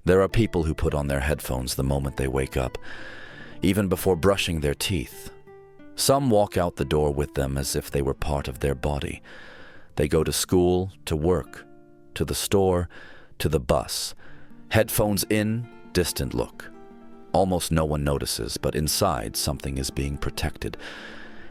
There are people who put on their headphones the moment they wake up, even before brushing their teeth. Some walk out the door with them as if they were part of their body. They go to school, to work, to the store, to the bus. Headphones in, distant look. Almost no one notices, but inside something is being protected.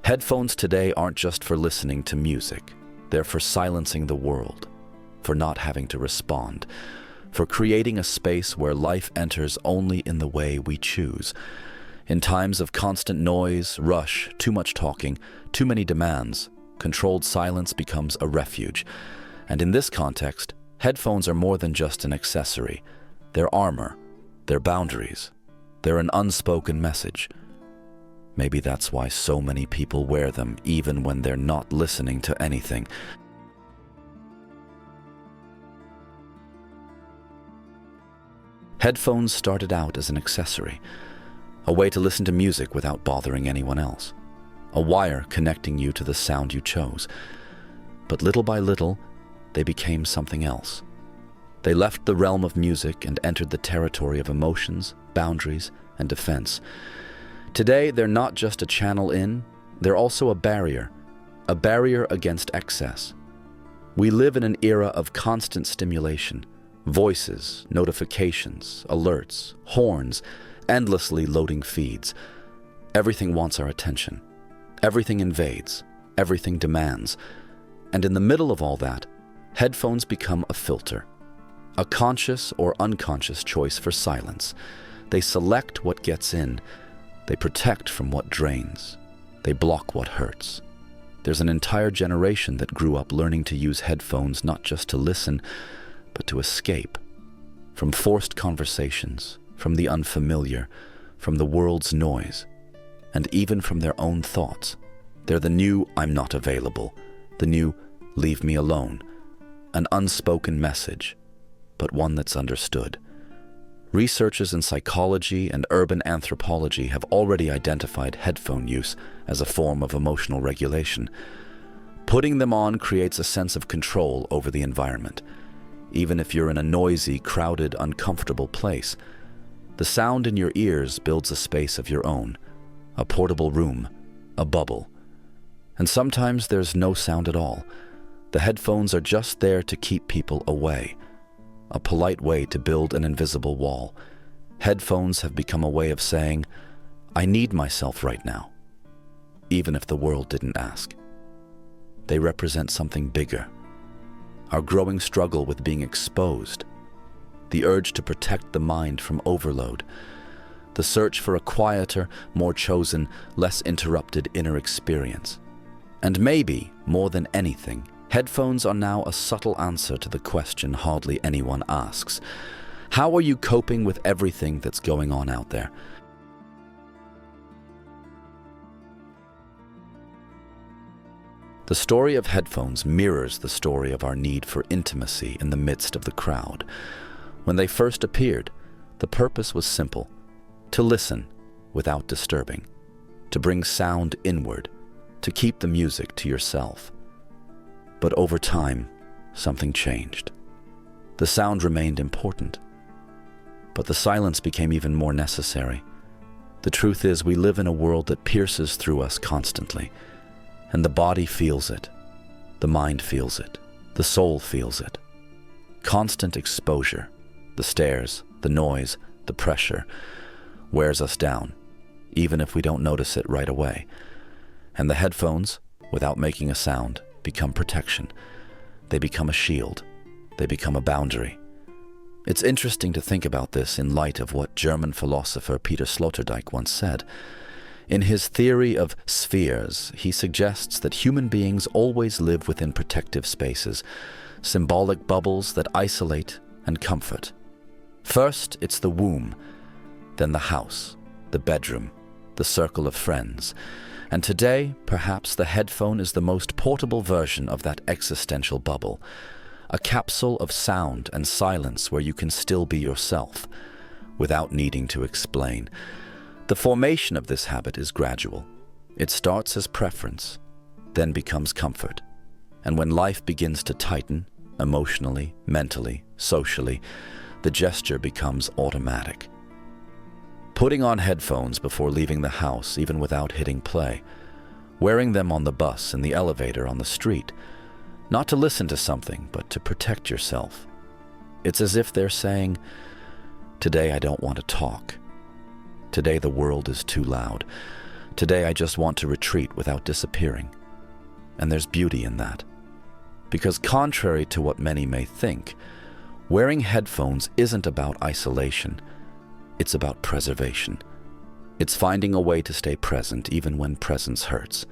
Headphones today aren't just for listening to music. They're for silencing the world, for not having to respond, for creating a space where life enters only in the way we choose. In times of constant noise, rush, too much talking, too many demands, controlled silence becomes a refuge. And in this context, headphones are more than just an accessory. They're armor, they're boundaries, they're an unspoken message. Maybe that's why so many people wear them even when they're not listening to anything. Headphones started out as an accessory, a way to listen to music without bothering anyone else, a wire connecting you to the sound you chose. But little by little, they became something else. They left the realm of music and entered the territory of emotions, boundaries, and defense. Today, they're not just a channel in, they're also a barrier against excess. We live in an era of constant stimulation. Voices, notifications, alerts, horns, endlessly loading feeds. Everything wants our attention. Everything invades. Everything demands. And in the middle of all that, headphones become a filter. A conscious or unconscious choice for silence. They select what gets in. They protect from what drains. They block what hurts. There's an entire generation that grew up learning to use headphones not just to listen, but to escape from forced conversations, from the unfamiliar, from the world's noise, and even from their own thoughts. They're the new "I'm not available," the new "leave me alone," an unspoken message, but one that's understood. Researchers in psychology and urban anthropology have already identified headphone use as a form of emotional regulation. Putting them on creates a sense of control over the environment. Even if you're in a noisy, crowded, uncomfortable place, the sound in your ears builds a space of your own, a portable room, a bubble. And sometimes there's no sound at all. The headphones are just there to keep people away, a polite way to build an invisible wall. Headphones have become a way of saying, "I need myself right now," even if the world didn't ask. They represent something bigger. Our growing struggle with being exposed, the urge to protect the mind from overload, the search for a quieter, more chosen, less interrupted inner experience. And maybe, more than anything, headphones are now a subtle answer to the question hardly anyone asks. How are you coping with everything that's going on out there? The story of headphones mirrors the story of our need for intimacy in the midst of the crowd. When they first appeared, the purpose was simple: to listen without disturbing, to bring sound inward, to keep the music to yourself. But over time, something changed. The sound remained important, but the silence became even more necessary. The truth is, we live in a world that pierces through us constantly. And the body feels it, the mind feels it, the soul feels it. Constant exposure, the stares, the noise, the pressure, wears us down, even if we don't notice it right away. And the headphones, without making a sound, become protection. They become a shield. They become a boundary. It's interesting to think about this in light of what German philosopher Peter Sloterdijk once said. In his theory of spheres, he suggests that human beings always live within protective spaces, symbolic bubbles that isolate and comfort. First, it's the womb, then the house, the bedroom, the circle of friends. And today, perhaps the headphone is the most portable version of that existential bubble, a capsule of sound and silence where you can still be yourself, without needing to explain. The formation of this habit is gradual. It starts as preference, then becomes comfort. And when life begins to tighten, emotionally, mentally, socially, the gesture becomes automatic. Putting on headphones before leaving the house, even without hitting play. Wearing them on the bus, in the elevator, on the street. Not to listen to something, but to protect yourself. It's as if they're saying, "Today I don't want to talk. Today the world is too loud. Today I just want to retreat without disappearing." And there's beauty in that. Because contrary to what many may think, wearing headphones isn't about isolation. It's about preservation. It's finding a way to stay present even when presence hurts.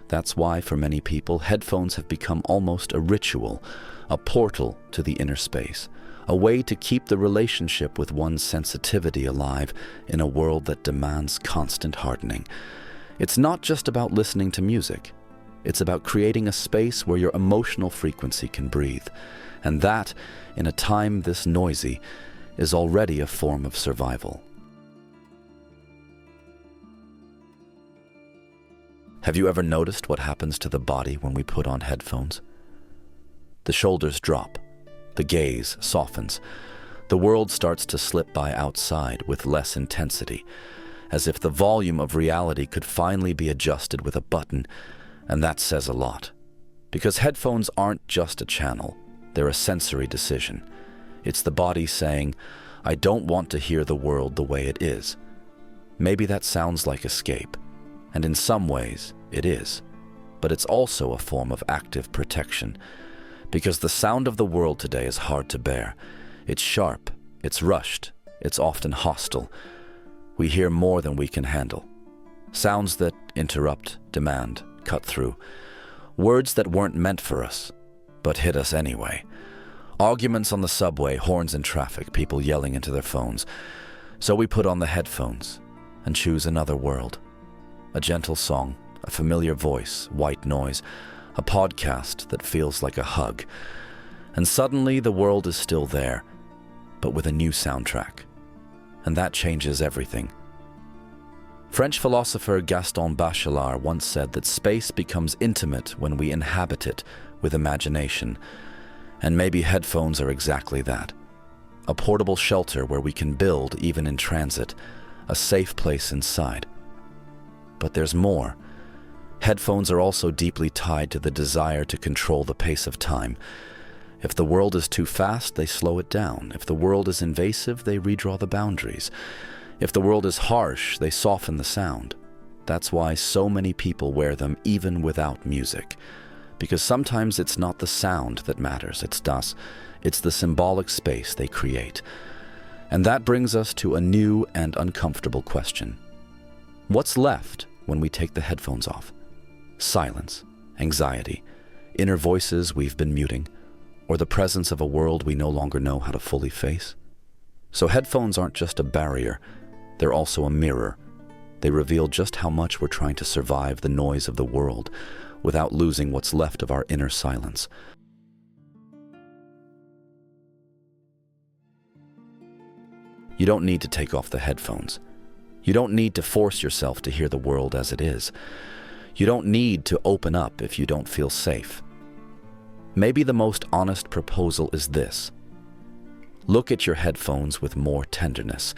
That's why, for many people, headphones have become almost a ritual, a portal to the inner space, a way to keep the relationship with one's sensitivity alive in a world that demands constant hardening. It's not just about listening to music. It's about creating a space where your emotional frequency can breathe. And that, in a time this noisy, is already a form of survival. Have you ever noticed what happens to the body when we put on headphones? The shoulders drop, the gaze softens, the world starts to slip by outside with less intensity, as if the volume of reality could finally be adjusted with a button, and that says a lot. Because headphones aren't just a channel, they're a sensory decision. It's the body saying, "I don't want to hear the world the way it is." Maybe that sounds like escape, and in some ways it is, but it's also a form of active protection, because the sound of the world today is hard to bear. It's sharp, it's rushed, it's often hostile. We hear more than we can handle. Sounds that interrupt, demand, cut through. Words that weren't meant for us, but hit us anyway. Arguments on the subway, horns in traffic, people yelling into their phones. So we put on the headphones and choose another world. A gentle song, a familiar voice, white noise, a podcast that feels like a hug. And suddenly the world is still there, but with a new soundtrack. And that changes everything. French philosopher Gaston Bachelard once said that space becomes intimate when we inhabit it with imagination. And maybe headphones are exactly that. A portable shelter where we can build even in transit, a safe place inside. But there's more. Headphones are also deeply tied to the desire to control the pace of time. If the world is too fast, they slow it down. If the world is invasive, they redraw the boundaries. If the world is harsh, they soften the sound. That's why so many people wear them even without music. Because sometimes it's not the sound that matters, it's the symbolic space they create. And that brings us to a new and uncomfortable question. What's left when we take the headphones off? Silence, anxiety, inner voices we've been muting, or the presence of a world we no longer know how to fully face? So headphones aren't just a barrier, they're also a mirror. They reveal just how much we're trying to survive the noise of the world without losing what's left of our inner silence. You don't need to take off the headphones. You don't need to force yourself to hear the world as it is. You don't need to open up if you don't feel safe. Maybe the most honest proposal is this. Look at your headphones with more tenderness.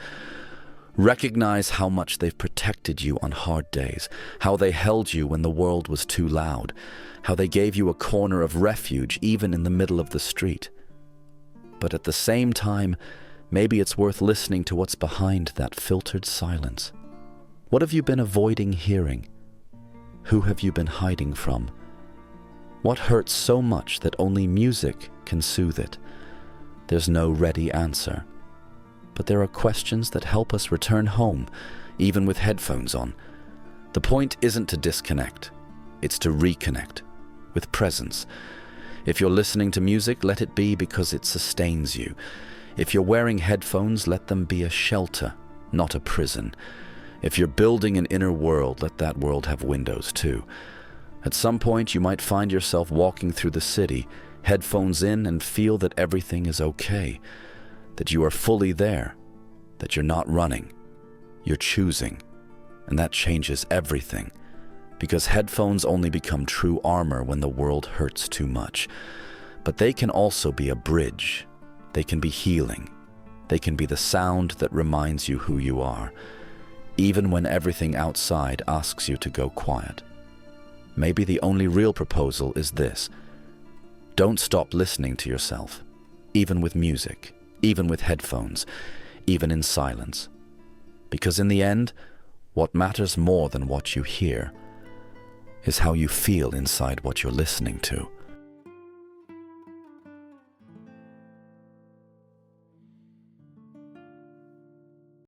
Recognize how much they've protected you on hard days, how they held you when the world was too loud, how they gave you a corner of refuge even in the middle of the street. But at the same time, maybe it's worth listening to what's behind that filtered silence. What have you been avoiding hearing? Who have you been hiding from? What hurts so much that only music can soothe it? There's no ready answer. But there are questions that help us return home, even with headphones on. The point isn't to disconnect, it's to reconnect, with presence. If you're listening to music, let it be because it sustains you. If you're wearing headphones, let them be a shelter, not a prison. If you're building an inner world, let that world have windows too. At some point, you might find yourself walking through the city, headphones in, and feel that everything is okay. That you are fully there, that you're not running, you're choosing, and that changes everything, because headphones only become true armor when the world hurts too much. But they can also be a bridge, they can be healing, They can be the sound that reminds you who you are, even when everything outside asks you to go quiet. Maybe the only real proposal is this: don't stop listening to yourself, even with music, even with headphones, even in silence. Because in the end, what matters more than what you hear is how you feel inside what you're listening to.